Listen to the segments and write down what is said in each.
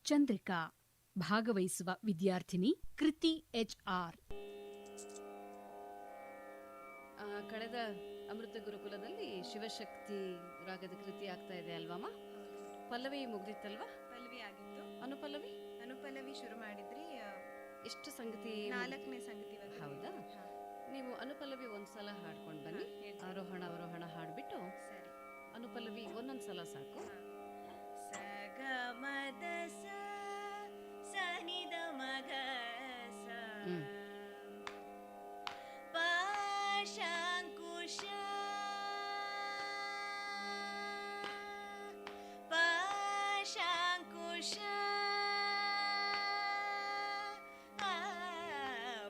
ಚಂದ್ರಿಕಾ. ಭಾಗವಹಿಸುವ ವಿದ್ಯಾರ್ಥಿನಿ ಕೃತಿ HR. ಕಳೆದ ಅಮೃತ ಗುರುಕುಲದಲ್ಲಿ ಶಿವಶಕ್ತಿ ರಾಗದ ಕೃತಿ ಆಗ್ತಾ ಇದೆ ಅಲ್ವಮ್ಮ? ಪಲ್ಲವಿ ಮುಗ್ದಿತ್ತಲ್ವಾ? ಪಲ್ಲವಿ ಆಗಿತ್ತು. ಅನುಪಲ್ಲವಿ ಶುರು ಮಾಡಿದ್ರಿ. ಎಷ್ಟು ಸಂಗತಿ? 4ನೇ ಸಂಗತಿ. ಹೌದಾ? ನೀವು ಅನುಪಲ್ಲವಿ ಒಂದ್ಸಲ ಹಾಡ್ಕೊಂಡು ಬನ್ನಿ. ಆರೋಹಣ ಅವರೋಹಣ ಹಾಡ್ಬಿಟ್ಟು ಸರಿ. ಅನುಪಲ್ಲವಿ ಒಂದೊಂದ್ಸಲ ಸಾಕು. ಸಗಮದ ಸನಿದ ಮಗ ಪಾಶಾಂಕುಶ ಪಾಶಾಂಕುಶ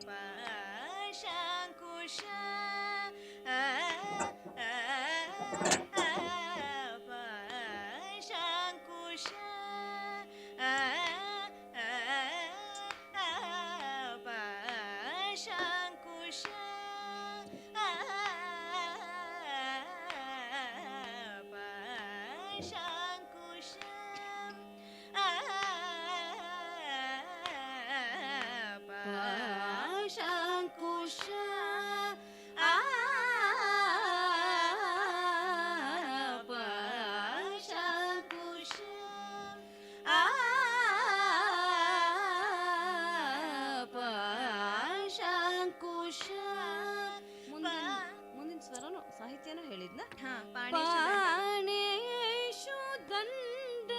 ಪಾಶಾಂಕುಶ ಪಾಶಾಂಕುಶ ಪಾಶಾಂಕುಶ ಪಾಶಾಂಕುಶ ಪಾಶಾಂಕುಶ ಪಾಶಾಂಕುಶ ಪಾಶಾಂಕುಶ. ಮುಂದಿನ ಸ್ವರನು ಸಾಹಿತ್ಯನೂ ಹೇಳಿದ್ನ? ಪಾಣೇಶು ದಂಡ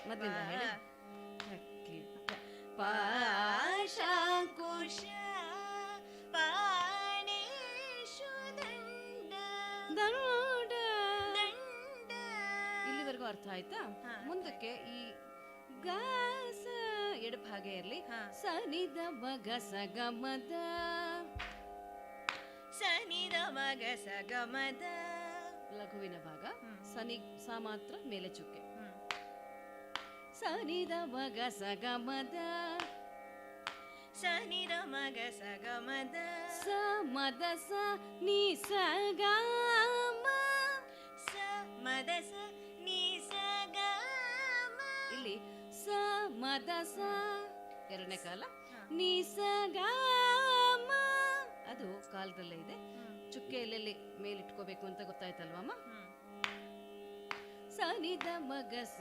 ಮೊದಲಿಂದ ಹೇಳಿ. ಪಾಶಾಂಕುಶ ಪಾಣೇಶು ದಂಡ ದಂಡ. ಇಲ್ಲಿವರೆಗೂ ಅರ್ಥ ಆಯ್ತಾ? ಮುಂದಕ್ಕೆ ಈ ಗಾಸ ಎಡಪ್ ಹಾಗೆ ಇರಲಿ. ಸನಿದ ಮಗ ಸಗಮದ ಸನಿದ ಮಗ ಸಗಮದ ಲಘುವಿನ ಭಾಗ. ಸನಿ ಸ ಮಾತ್ರ ಮೇಲೆ ಚುಕ್ಕೆ. ಸನಿದ ಮಗ ಸಗಮದ ಸನಿದ ಮಗ ಸಗಮದ ಸ ಮದ ಸ ನೀ ಸಗಮ ಸ ಮದ ಸ ನೀ ಸಗಮ. ಇಲ್ಲಿ ಸ ಮದ ಸ ಎರಡನೇ ಕಾಲ, ನೀ ಸಗಮ ಅದು ಕಾಲದಲ್ಲೇ ಇದೆ. ಚುಕ್ಕೆ ಎಲ್ಲೆಲ್ಲಿ ಮೇಲಿಟ್ಕೋಬೇಕು ಅಂತ ಗೊತ್ತಾಯ್ತಲ್ವಮ್ಮ? ಸನಿದ ಮಗ ಸ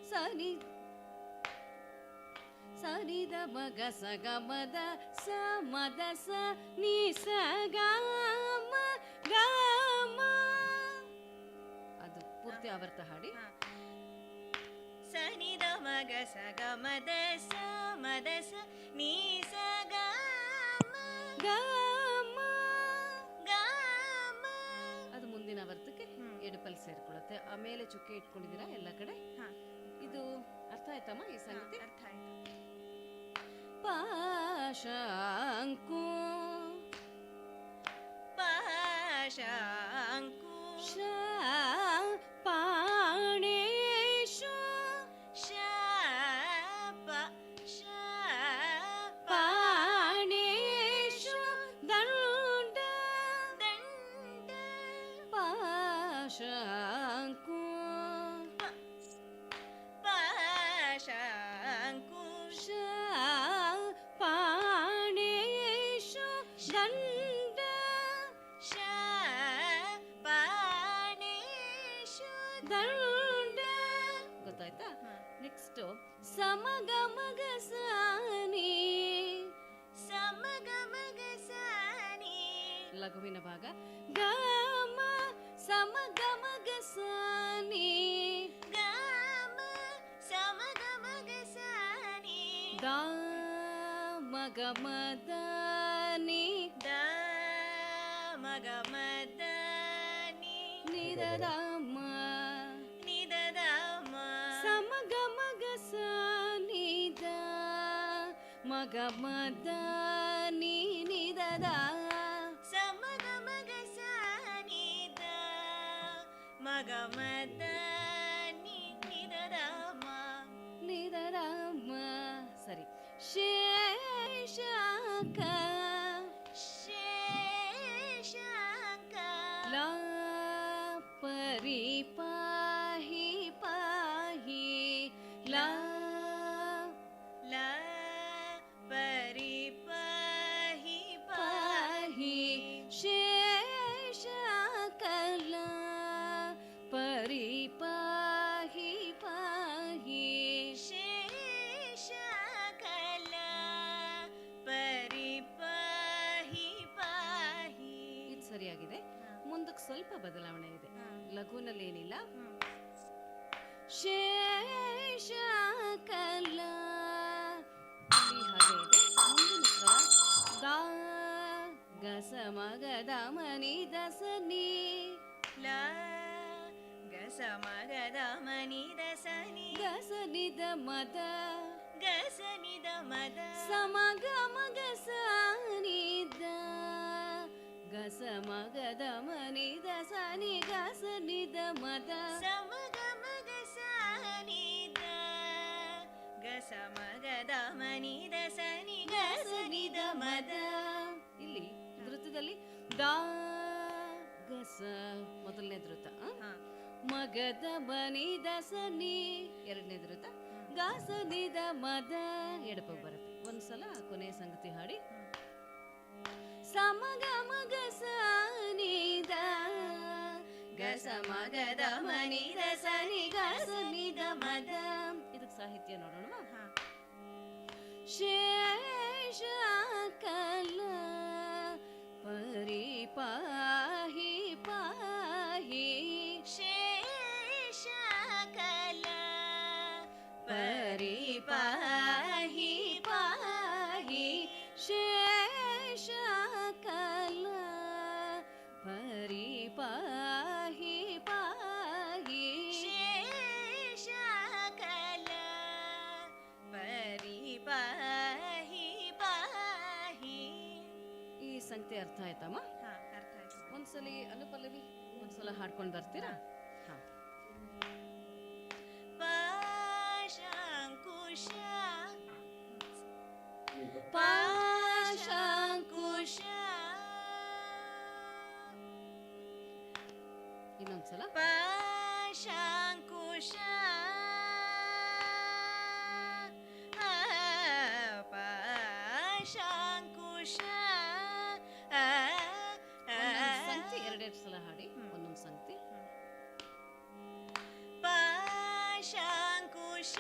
ಸನಿ ಸನಿದ ಮಗ ಸಗಮದ ಸ ಮದ ಸ ನೀ ಸಗಮ ಗಮ. ಅದು ಪೂರ್ತಿ ಆವರ್ತ ಹಾಡಿ. ಸನಿದ ಮಗ ಸಗಮದ ಸ ಮದ ಸ ನೀ ಸಗಮ ಗಮ ಗಮ. ಅದು ಮುಂದಿನ ಆವರ್ತಕ್ಕೆ ಎಡಪಲ್ಲಿ ಸೇರ್ಕೊಳ್ಳುತ್ತೆ. ಆಮೇಲೆ ಚುಕ್ಕೆ ಇಟ್ಕೊಂಡಿದ್ದೀರಾ ಎಲ್ಲ ಕಡೆ? ಇದು ಅರ್ಥ ಆಯ್ತಮ್ಮ? ಈ ಸಂಗತಿ ಅರ್ಥ ಆಯ್ತು. ಪಾಶಾಂಕು ಪಾಶಾಂಕು ಪಾಣೇಶು ಪಾಣೇಶು ದಂಡ ದಂಡ ಪಾಶಾಂಕು ಪಾಶಾಂಕುಶ ಪಾಣೇಶು ದಂಡ ಪಾಣೇಶು ದಂಡ. ಗೊತ್ತಾಯ್ತಾ? ನೆಕ್ಸ್ಟ್ ಸಮಗ ಮಗ ಸಾನಿ ಸಮಗ ಮಗ ಸಾನಿ ಲಘುವಿನ ಭಾಗ. ಗಮ ಸಮಗ ಮಗ ಸಾನಿ ಗಮ ಸಮಗ ಮಗ ಸಾನಿ ದ ಮಗ ಮದ ನಿ ದ ಮಗ ಮದ ನಿ ನಿದ ಮ ನಿದ ಮ ಸಮಗ ಮಗ ಸಾನಿ ದ ಮಗ ಮದ ನಿ ನಿದ ಸಮಗ ಮಗ ಸಾನಿ ದ ಮಗ ಮದ ನಿ ನಿದ ಮ ನಿದ ಮ. ಸರಿ. ಶೇಷಕ ಶೇಷಕ ಲ ಪರಿಪಾಹಿ ಏನಿಲ್ಲ. ಶೇಷಕಲ ಇಲ್ಲಿ ಹಾಗೆ ಇದೆ. ಮುಂದಿನ ಸ್ವರ ಗ ಗ ಸ ಮ ಗ ದ ಮ ನಿ ದ ಸ ನಿ ಲ ಗ ಸ ಮ ಗ ದ ಮ ನಿ ದ ಸ ನಿ ಗ ಸ ನಿ ದ ಮ ದ ಗ ಸ ನಿ ದ ಮ ದ ಸ ಮ ಗ ಮ ಗ ಸ ನಿ ದ ಗ ಸ ಮ ಗ ದ ಮ ನಿ ದ ಸ ನಿ ಗ ಸ ನಿ ದ ಮ ದ ಸ ಮ ಗ ಮ ಗ ಸ ನಿ ದ ಗ ಸ ಮ ಗ ದ ಮ ನಿ ದ ಸ ನಿ ಗ ಸ ನಿ ದ ಮ ದ. ಇಲ್ಲಿ ಧೃತದಲ್ಲಿ ದ ಗ ಸ ಮೊದಲನೇ ಧೃತ, ಮಗದ ಬನಿ ದ ಸ ನಿ ಎರಡನೇ ಧೃತ, ಗ ಸ ನಿ ದ ಮ ದ ಎಡಪಗ್ ಬರುತ್ತೆ. ಒಂದ್ಸಲ ಕೊನೆಯ ಸಂಗತಿ ಹಾಡಿ. ಸ ಮ ಗ ಮ ಗ ಸ ನಿ ದ ಗ ಸ ಮ ಗ ದ ಮ ನಿ ದ ಸ ನಿ ಗ ಸ ನಿ ದ ಮ ದ. ಇದಕ್ಕೆ ಸಾಹಿತ್ಯ ನೋಡೋಣ. ಶೇಷಕಲ ಪರಿ ಪಾಹಿ ಪಾಹಿ ಶೇಷಕಲ ಪರಿ ಪಾಹಿ ಪಾಹಿ ಶೇಷಕಲ ಪರಿ ಪಾಹಿ ಪಾಹಿ ಶೇಷಕಲ ಪರಿ ಪಾಹಿ ಪಾಹಿ. ಈ ಸಂಗತಿ ಅರ್ಥ ಆಯ್ತಮ್ಮ? ಅರ್ಥ ಆಯ್ತು. ಒಂದ್ಸಲಿ ಅನುಪಲ್ಲವಿ ಒಂದ್ಸಲ ಹಾಡ್ಕೊಂಡು ಬರ್ತೀರಾ? ಹಾ. ಪಾಶಾಂಕುಶ ಪಾಶಾಂಕುಶ ಇನ್ನೊಂದ್ಸಲ ಪಾಶಾಂಕುಶ ಪಾಶಾಂಕುಶ. ಒಂದೊಂದು ಸಂಗತಿ ಎರಡೆರಡು ಸಲ ಹಾಡಿ. ಒಂದೊಂದು ಸಂಗತಿ. ಪಾಶಾಂಕುಶ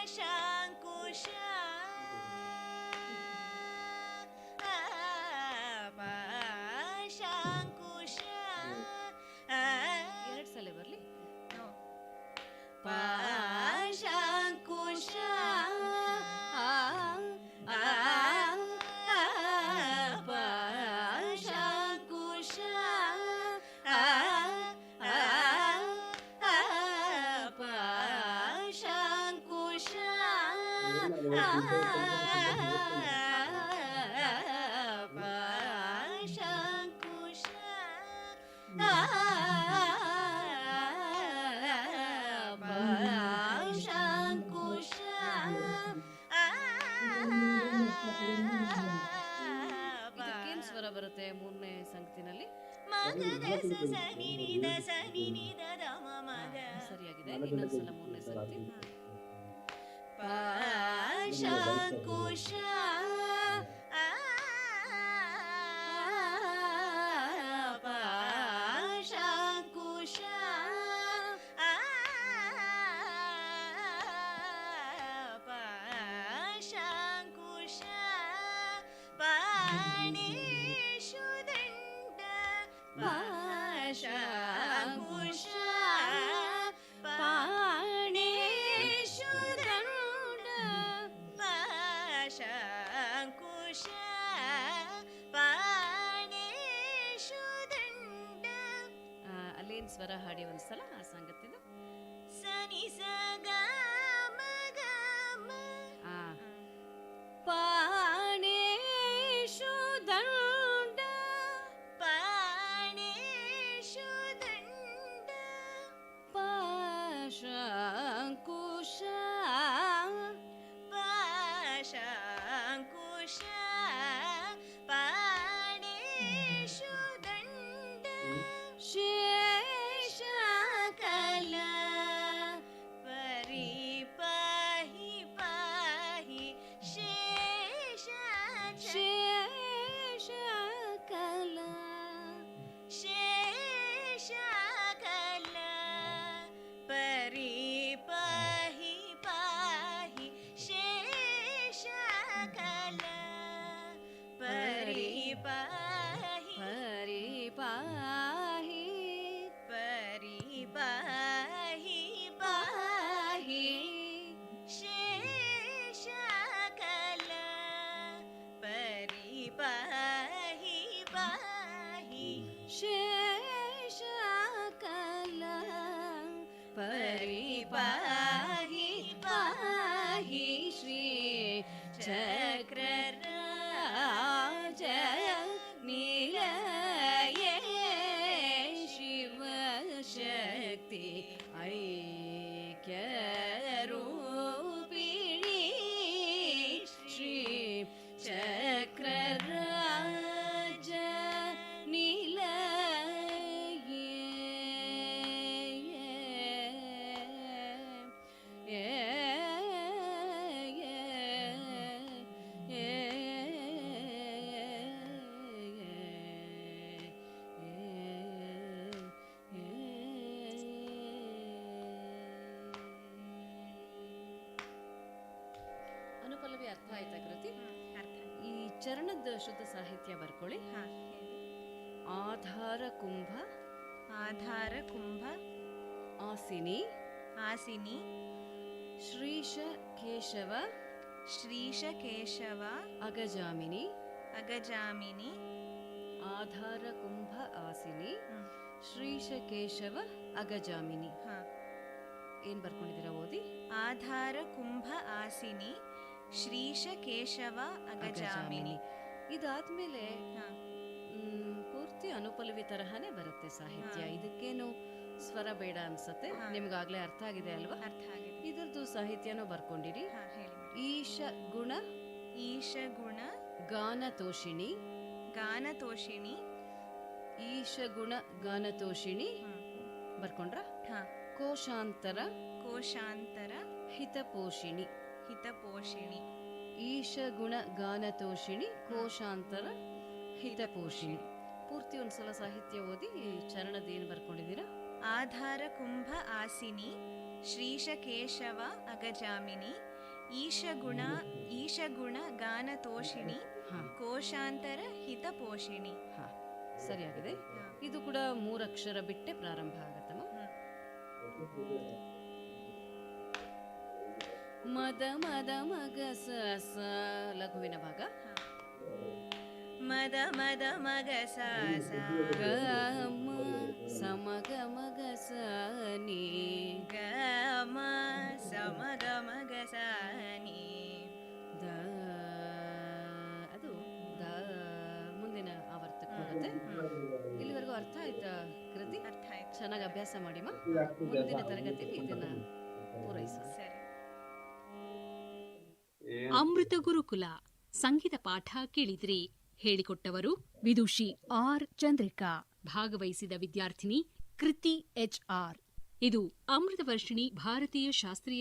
ಪಾಶಾಂಕುಶ ಪಾಶಾಂಕುಶ. ಎರಡು ಸಲ ಬರ್ಲಿ. ಪಾಶಾಂಕುಶ ಪಾಶಾಂಕುಶ ಪಾಶಾಂಕುಶ ಪಾಶಾಂಕುಶ ಪಾಶಾಂಕುಶ. ಇದಕ್ಕೇನು ಸ್ವರ ಬರುತ್ತೆ ಮೂರನೇ ಸಂಗತಿನಲ್ಲಿ? ಸರಿಯಾಗಿದೆ. ಇನ್ನೊಂದ್ಸಲ ಮೂರನೇ ಸಂಗತಿ. ಪಾಶಾಂಕುಶ ಪಾಶಾಂಕುಶ ಪಾಶಾಂಕುಶ ಪಾಣೇಶು ದಂಡ ಪಾಶಾಂಕುಶ ಪಾಣೇಶು ದಂಡ ಪಾಶಾಂಕುಶ ಪಾಣೇಶು ದಂಡ. ಅಲ್ಲೇನು ಸ್ವರ ಹಾಡಿ ಒಂದ್ಸಲ ಆ ಸಂಗತಿದು. ಸನಿ ಸ ಗ ಮ ಗ ಮ. ಪಾಣೇಶು ದಂಡ ಪಾಣೇಶು ದಂಡ ಪಾಶಾಂಕುಶ ಪಾಶಾಂಕುಶ ಪಾಣೇಶು ದಂಡ ಶೇಷಕಲ ಪರಿ ಪಾಹಿ ಪಾಹಿ ಶೇಷ ಶೇಷಕಲ ಶೇಷಕಲ ಪರಿ ಪಾಹಿ ಪಾಹಿ ಶೇಷಕಲ ಪರಿ ಪಾಹಿ ಪಲ್ಲವಿ ಅರ್ಥ ಆಯ್ತಾ ಕೃತಿ? ಅರ್ಥ. ಈ ಚರಣದ ಶುದ್ಧ ಸಾಹಿತ್ಯ ಬರ್ಕೊಳ್ಳಿ. ಹಾ, ಹೇಳಿ. ಆಧಾರ ಕುಂಭ ಆಧಾರ ಕುಂಭ ಆಸಿನಿ ಆಸಿನಿ ಶ್ರೀಶ ಕೇಶವ ಶ್ರೀಶ ಕೇಶವ ಅಗಜಾಮಿನಿ. ಅಗಜಾಮಿನಿ. ಆಧಾರ ಕುಂಭ ಆಸಿನಿ ಹ್ಮ್. ಶ್ರೀಶ ಕೇಶವ ಅಗಜಾಮಿನಿ. ಹಾ. ಏನ್ ಬರ್ಕೊಂಡಿದ್ದೀರಾ ಓದಿ? ಆಧಾರ ಕುಂಭ ಆಸಿನಿ ಶ್ರೀಶ ಕೇಶವ ಅಗಜಾಮಿನಿ. ಇದಾದ್ಮೇಲೆ ಹಾ. ಪೂರ್ತಿ ಅನುಪಲ್ಲವಿ ತರಹನೇ ಬರುತ್ತೆ ಸಾಹಿತ್ಯ. ಹಾ. ಇದಕ್ಕೇನು ಸ್ವರ ಬೇಡ ಅನ್ಸತ್ತೆ. ಹಾ. ನಿಮ್ಗಾಗ್ಲೇ ಅರ್ಥ ಆಗಿದೆ ಅಲ್ವಾ? ಅರ್ಥ ಆಗಿದೆ. ಇದರದ್ದು ಸಾಹಿತ್ಯನೂ ಬರ್ಕೊಂಡಿರಿ. ಹಾ, ಹೇಳಿ ಮೇಡಮ್. ಈಶ ಗುಣ ಈಶ ಗುಣ ಗಾನತೋಷಿಣಿ. ಗಾನತೋಷಿಣಿ. ಈಶ ಗುಣ ಗಾನತೋಷಿಣಿ ಹ್ಮ್. ಬರ್ಕೊಂಡ್ರ? ಹಾ. ಕೋಶಾಂತರ ಕೋಶಾಂತರ ಹಿತಪೋಷಿಣಿ. ಹಿತಪೋಷಿಣಿ. ಈಶ ಗುಣ ಗಾನತೋಷಿಣಿ ಕೋಶಾಂತರ ಹಿತಪೋಷಿಣಿ. ಪೂರ್ತಿ ಒಂದ್ಸಲ ಸಾಹಿತ್ಯ ಓದಿ ಚರಣದ ಏನು ಬರ್ಕೊಂಡಿದ್ದೀರಾ? ಆಧಾರ ಕುಂಭ ಆಸಿನಿ ಶ್ರೀಶ ಕೇಶವ ಅಗಜಾಮಿನಿ ಈಶಗುಣ ಗಾನತೋಷಿಣಿ ಹಾ ಕೋಶಾಂತರ ಹಿತಪೋಷಿಣಿ. ಹಾ ಸರಿಯಾಗಿದೆ. ಹಾ. ಇದು ಕೂಡ 3 ಅಕ್ಷರ ಬಿಟ್ಟೆ ಪ್ರಾರಂಭ ಆಗತ್ತಮ್ಮ. ಮದ ಮದ ಮಗ ಸ ಸ ಲಘುವಿನ ಭಾಗ. ಮದ ಮದ ಮಗ ಸ ಸ ಗ ಮ ಸಮಗ ಮಗ ಸ ನೀ. ಗ ಮ ಸಮಗ ಮಗ ಸ ನೀ. ದ ಅದು ದ ಮುಂದಿನ ಆವರ್ತಕ್ಕೆ ಹೋಗುತ್ತೆ. ಇಲ್ಲಿವರೆಗೂ ಅರ್ಥ ಆಯ್ತಾ ಕೃತಿ? ಅರ್ಥ ಆಯ್ತು. ಚೆನ್ನಾಗಿ ಅಭ್ಯಾಸ ಮಾಡಿಮ್ಮ. ಮುಂದಿನ ತರಗತಿಯಲ್ಲಿ ಇದನ್ನ ಪೂರೈಸೋಣ. ಸರಿ. ಅಮೃತ ಗುರುಕುಲ ಸಂಗೀತ ಪಾಠ ಕೇಳಿದ್ರಿ. ಹೇಳಿಕೊಟ್ಟವರು ವಿದುಷಿ ಆರ್ ಚಂದ್ರಿಕಾ. ಭಾಗವಹಿಸಿದ ವಿದ್ಯಾರ್ಥಿನಿ ಕೃತಿ HR. ಇದು ಅಮೃತ ವರ್ಷಿಣಿ ಭಾರತೀಯ ಶಾಸ್ತ್ರೀಯ